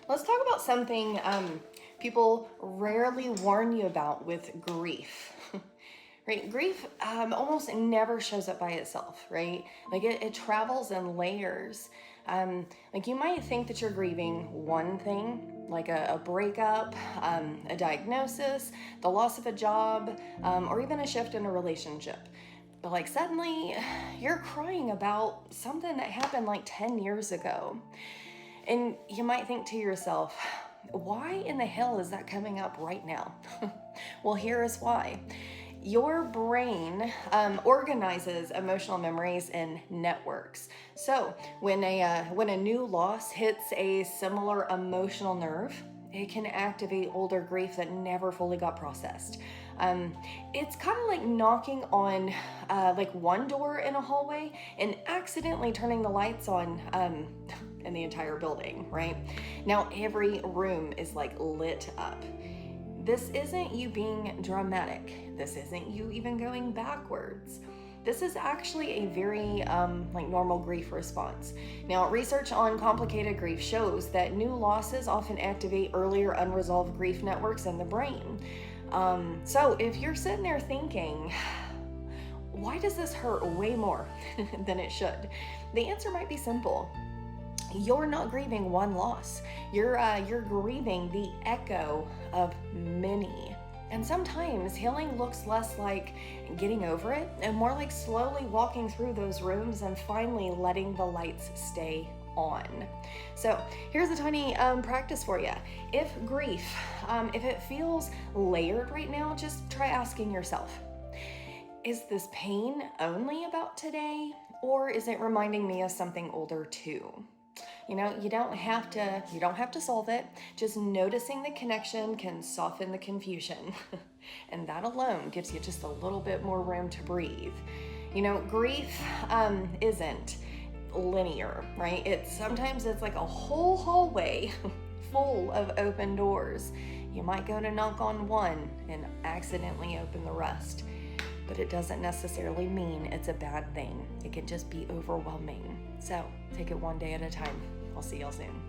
Let's talk about something people rarely warn you about with grief. Right? Grief almost never shows up by itself, right? Like it travels in layers. Like you might think that you're grieving one thing, like a breakup, a diagnosis, the loss of a job, or even a shift in a relationship. But like suddenly you're crying about something that happened like 10 years ago. And you might think to yourself, why in the hell is that coming up right now? Well, here is why. Your brain organizes emotional memories in networks. So when a new loss hits a similar emotional nerve, it can activate older grief that never fully got processed. It's kind of like knocking on like one door in a hallway and accidentally turning the lights on in the entire building, right? Now every room is like lit up. This isn't you being dramatic. This isn't you even going backwards. This is actually a very like normal grief response. Now, research on complicated grief shows that new losses often activate earlier unresolved grief networks in the brain. So if you're sitting there thinking, why does this hurt way more than it should? The answer might be simple. You're not grieving one loss. You're grieving the echo of many. And sometimes healing looks less like getting over it and more like slowly walking through those rooms and finally letting the lights stay on. So here's a tiny practice for you. If grief, if it feels layered right now, just try asking yourself, is this pain only about today, or is it reminding me of something older too? You know, you don't have to solve it. Just noticing the connection can soften the confusion. And that alone gives you just a little bit more room to breathe. You know, grief isn't linear, right? Sometimes it's like a whole hallway full of open doors. You might go to knock on one and accidentally open the rest. But it doesn't necessarily mean it's a bad thing. It can just be overwhelming. So take it one day at a time. I'll see y'all soon.